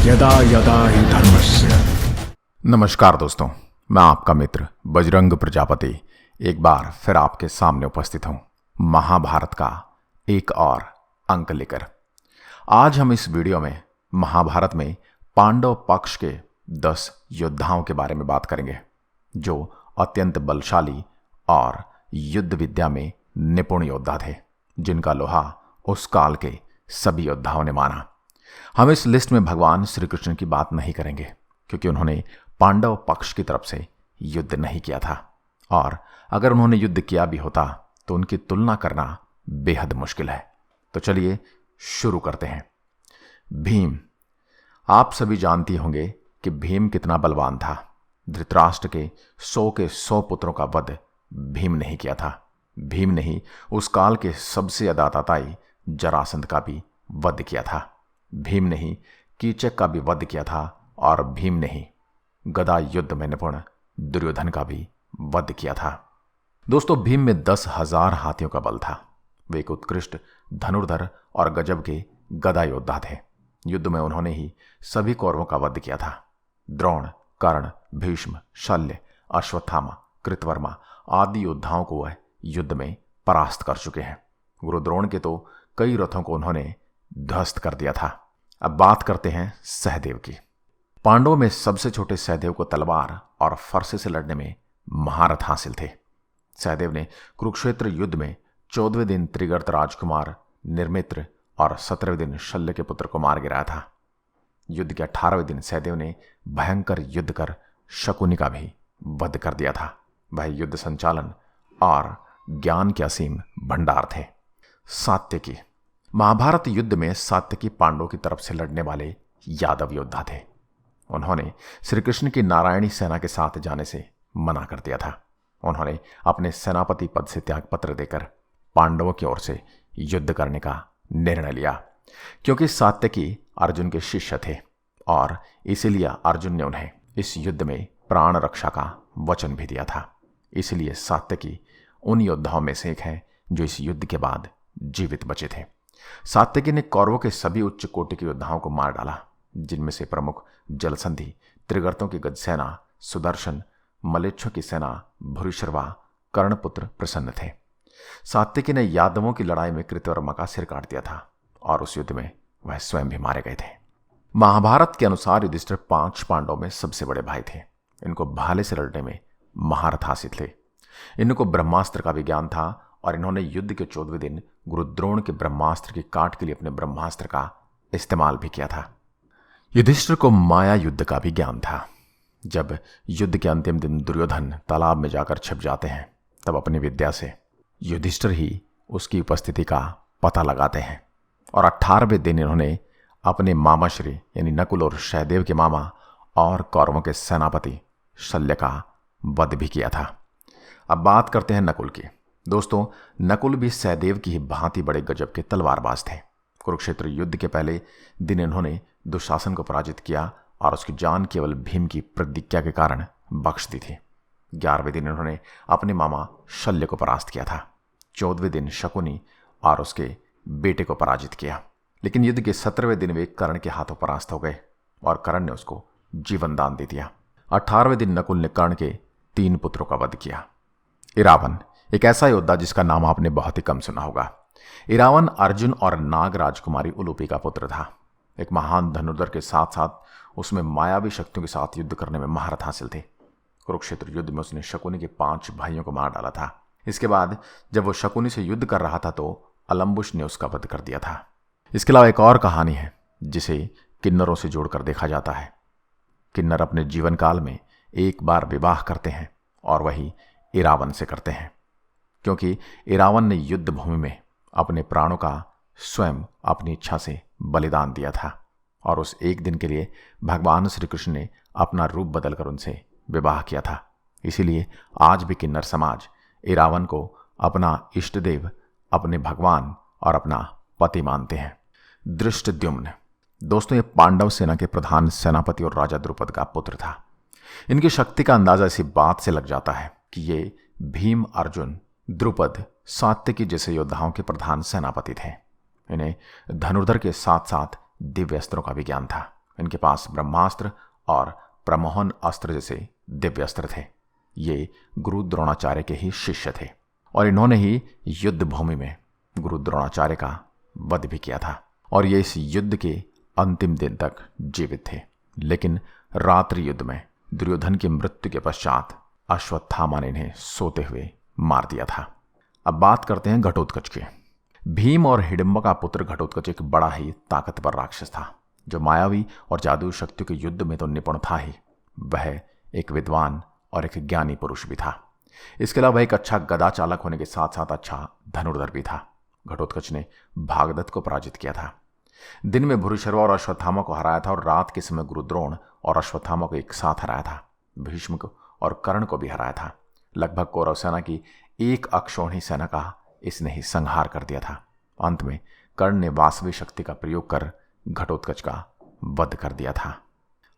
यदा यदा हि धर्मस्य। नमस्कार दोस्तों, मैं आपका मित्र बजरंग प्रजापति एक बार फिर आपके सामने उपस्थित हूं महाभारत का एक और अंक लेकर। आज हम इस वीडियो में महाभारत में पांडव पक्ष के 10 योद्धाओं के बारे में बात करेंगे जो अत्यंत बलशाली और युद्ध विद्या में निपुण योद्धा थे, जिनका लोहा उस काल के सभी योद्धाओं ने माना। हम इस लिस्ट में भगवान श्री कृष्ण की बात नहीं करेंगे क्योंकि उन्होंने पांडव पक्ष की तरफ से युद्ध नहीं किया था, और अगर उन्होंने युद्ध किया भी होता तो उनकी तुलना करना बेहद मुश्किल है। तो चलिए शुरू करते हैं। भीम। आप सभी जानती होंगे कि भीम कितना बलवान था। धृतराष्ट्र के 100 पुत्रों का वध भीम ने ही किया था। भीम ने ही उस काल के सबसे ज्यादा आतताई जरासंध का भी वध किया था। भीम ने ही कीचक का भी वध किया था, और भीम ने ही गदा युद्ध में निपुण दुर्योधन का भी वध किया था। दोस्तों, भीम में 10,000 हाथियों का बल था। वे एक उत्कृष्ट धनुर्धर और गजब के गदा योद्धा थे। युद्ध में उन्होंने ही सभी कौरवों का वध किया था। द्रोण, कर्ण, भीष्म, शल्य, अश्वत्थामा, कृतवर्मा आदि योद्धाओं को वह युद्ध में परास्त कर चुके हैं। गुरु द्रोण के तो कई रथों को उन्होंने ध्वस्त कर दिया था। अब बात करते हैं सहदेव की। पांडवों में सबसे छोटे सहदेव को तलवार और फरसे से लड़ने में महारथ हासिल थे। सहदेव ने कुरुक्षेत्र युद्ध में 14वें दिन त्रिगर्त राजकुमार निर्मित्र और 17वें दिन शल्य के पुत्र को मार गिराया था। युद्ध के 18वें दिन सहदेव ने भयंकर युद्ध कर शकुनी का भी वध कर दिया था। वह युद्ध संचालन और ज्ञान के असीम भंडार थे। सात्यकी। महाभारत युद्ध में सात्यकी पांडवों की तरफ से लड़ने वाले यादव योद्धा थे। उन्होंने श्री कृष्ण की नारायणी सेना के साथ जाने से मना कर दिया था। उन्होंने अपने सेनापति पद से त्यागपत्र देकर पांडवों की ओर से युद्ध करने का निर्णय लिया, क्योंकि सात्यकी अर्जुन के शिष्य थे और इसीलिए अर्जुन ने उन्हें इस युद्ध में प्राण रक्षा का वचन भी दिया था। इसलिए सात्यकी उन योद्धाओं में से एक है जो इस युद्ध के बाद जीवित बचे थे। सात्यकी ने कौरवों के सभी उच्च कोटि के योद्धाओं को मार डाला, जिनमें से प्रमुख जलसंधि, त्रिगर्तों की गजसेना, सुदर्शन, मलेच्छों की सेना, भूरिश्रवा, कर्णपुत्र प्रसन्न थे। सात्यकी ने यादवों की लड़ाई में कृतवर्मा का सिर काट दिया था और उस युद्ध में वह स्वयं भी मारे गए थे। महाभारत के अनुसार युधिष्ठिर 5 पांडवों में सबसे बड़े भाई थे। इनको भाले से लड़ने में महारथ हासिल थे। इनको ब्रह्मास्त्र का भी ज्ञान था और इन्होंने युद्ध के 14वें दिन गुरु द्रोण के ब्रह्मास्त्र की काट के लिए अपने ब्रह्मास्त्र का इस्तेमाल भी किया था। युधिष्ठिर को माया युद्ध का भी ज्ञान था। जब युद्ध के अंतिम दिन दुर्योधन तालाब में जाकर छिप जाते हैं, तब अपनी विद्या से युधिष्ठिर ही उसकी उपस्थिति का पता लगाते हैं, और 18वें दिन इन्होंने अपने मामा श्री यानी नकुल और सहदेव के मामा और कौरवों के सेनापति शल्य का वध भी किया था। अब बात करते हैं नकुल की। दोस्तों, नकुल भी सहदेव की ही भांति बड़े गजब के तलवारबाज थे। कुरुक्षेत्र युद्ध के पहले दिन इन्होंने दुशासन को पराजित किया और उसकी जान केवल भीम की प्रतिज्ञा के कारण बख्श दी थी। 11वें दिन इन्होंने अपने मामा शल्य को परास्त किया था। 14वें दिन शकुनी और उसके बेटे को पराजित किया। लेकिन युद्ध के 17वें दिन वे कर्ण के हाथों परास्त हो गए और कर्ण ने उसको जीवन दान दे दिया। 18वें दिन नकुल ने कर्ण के 3 पुत्रों का वध किया। इरावन एक ऐसा योद्धा जिसका नाम आपने बहुत ही कम सुना होगा। इरावन अर्जुन और नाग राजकुमारी उलूपी का पुत्र था। एक महान धनुर्धर के साथ साथ उसमें मायावी शक्तियों के साथ युद्ध करने में महारथ हासिल थे। कुरुक्षेत्र युद्ध में उसने शकुनी के 5 भाइयों को मार डाला था। इसके बाद जब वो शकुनी से युद्ध कर रहा था तो अलम्बुश ने उसका वध कर दिया था। इसके अलावा एक और कहानी है जिसे किन्नरों से जोड़कर देखा जाता है। किन्नर अपने जीवन काल में एक बार विवाह करते हैं और वही इरावन से करते हैं, क्योंकि इरावन ने युद्ध भूमि में अपने प्राणों का स्वयं अपनी इच्छा से बलिदान दिया था, और उस एक दिन के लिए भगवान श्री कृष्ण ने अपना रूप बदलकर उनसे विवाह किया था। इसीलिए आज भी किन्नर समाज इरावन को अपना इष्टदेव, अपने भगवान और अपना पति मानते हैं। धृष्टद्युम्न। दोस्तों, ये पांडव सेना के प्रधान सेनापति और राजा द्रुपद का पुत्र था। इनकी शक्ति का अंदाजा इसी बात से लग जाता है कि ये भीम, अर्जुन, द्रुपद, सात्यकी जैसे योद्धाओं के प्रधान सेनापति थे। इन्हें धनुर्धर के साथ साथ दिव्य अस्त्रों का भी ज्ञान था। इनके पास ब्रह्मास्त्र और प्रमोहन अस्त्र जैसे दिव्य अस्त्र थे। ये गुरु द्रोणाचार्य के ही शिष्य थे और इन्होंने ही युद्ध भूमि में गुरु द्रोणाचार्य का वध भी किया था और ये इस युद्ध के अंतिम दिन तक जीवित थे। लेकिन रात्रि युद्ध में दुर्योधन की मृत्यु के पश्चात अश्वत्थामा ने इन्हें सोते हुए मार दिया था। अब बात करते हैं घटोत्कच की। भीम और हिडिंबा का पुत्र घटोत्कच एक बड़ा ही ताकतवर राक्षस था जो मायावी और जादुई शक्तियों के युद्ध में तो निपुण था ही, वह एक विद्वान और एक ज्ञानी पुरुष भी था। इसके अलावा एक अच्छा गदा चालक होने के साथ साथ अच्छा धनुर्धर भी था। घटोत्कच ने भागदत्त को पराजित किया था। दिन में भूरिश्रवा और अश्वत्थामा को हराया था और रात के समय गुरुद्रोण और अश्वत्थामा को एक साथ हराया था। भीष्म को और कर्ण को भी हराया था। लगभग कौरव सेना की एक अक्षौहिणी सेना का इसने ही संहार कर दिया था। अंत में कर्ण ने वासवी शक्ति का प्रयोग कर घटोत्कच का वध कर दिया था।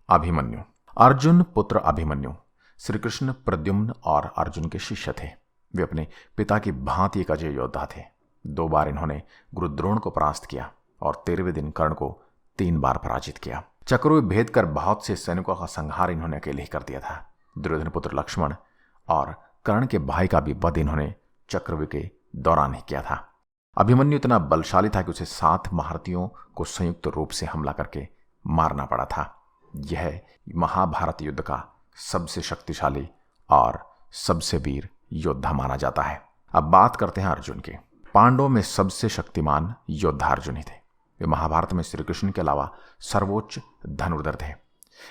अभिमन्यु। अर्जुन पुत्र अभिमन्यु श्री कृष्ण, प्रद्युम्न और अर्जुन के शिष्य थे। वे अपने पिता की भांति एक अजय योद्धा थे। 2 बार इन्होंने गुरुद्रोण को परास्त किया और 13वें दिन कर्ण को 3 बार पराजित किया। चक्रव्यूह भेद कर बहुत से सैनिकों का संहार इन्होंने अकेले ही कर दिया था। दुर्योधन पुत्र लक्ष्मण और कर्ण के भाई का भी वध इन्होंने चक्रव्यूह के दौरान ही किया था। अभिमन्यु इतना बलशाली था कि उसे 7 महारथियों को संयुक्त रूप से हमला करके मारना पड़ा था। यह महाभारत युद्ध का सबसे शक्तिशाली और सबसे वीर योद्धा माना जाता है। अब बात करते हैं अर्जुन की। पांडवों में सबसे शक्तिमान योद्धा अर्जुन ही थे। वे महाभारत में श्री कृष्ण के अलावा सर्वोच्च धनुर्धर थे।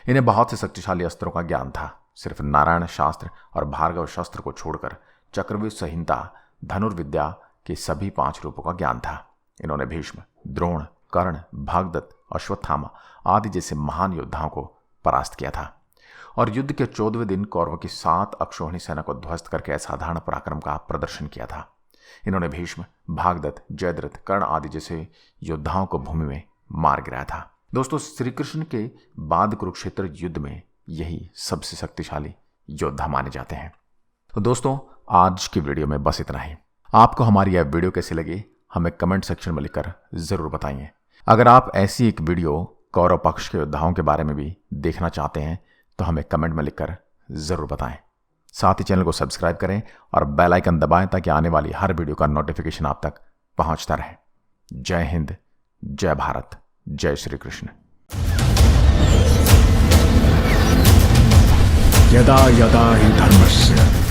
इन्हें बहुत से शक्तिशाली अस्त्रों का ज्ञान था। सिर्फ नारायण शास्त्र और भार्गव शस्त्र को छोड़कर चक्रव्यूह संहिता, धनुर्विद्या के सभी 5 रूपों का ज्ञान था। इन्होंने भीष्म, द्रोण, कर्ण, भागदत्त, अश्वत्थामा आदि जैसे महान योद्धाओं को परास्त किया था और युद्ध के 14वें दिन कौरवों की 7 अक्षौहिणी सेना को ध्वस्त करके असाधारण पराक्रम का प्रदर्शन किया था। इन्होंने भीष्म, भागदत्त, जयद्रथ, कर्ण आदि जैसे योद्धाओं को भूमि में मार गिराया था। दोस्तों, श्री कृष्ण के बाद कुरुक्षेत्र युद्ध में यही सबसे शक्तिशाली योद्धा माने जाते हैं। तो दोस्तों, आज की वीडियो में बस इतना ही। आपको हमारी यह वीडियो कैसी लगी हमें कमेंट सेक्शन में लिखकर जरूर बताइए। अगर आप ऐसी एक वीडियो कौरव पक्ष के योद्धाओं के बारे में भी देखना चाहते हैं तो हमें कमेंट में लिखकर जरूर बताएं। साथ ही चैनल को सब्सक्राइब करें और बेल आइकन दबाएं ताकि आने वाली हर वीडियो का नोटिफिकेशन आप तक पहुंचता रहे। जय हिंद, जय भारत, जय श्री कृष्ण। यदा यदा हि धर्मस्य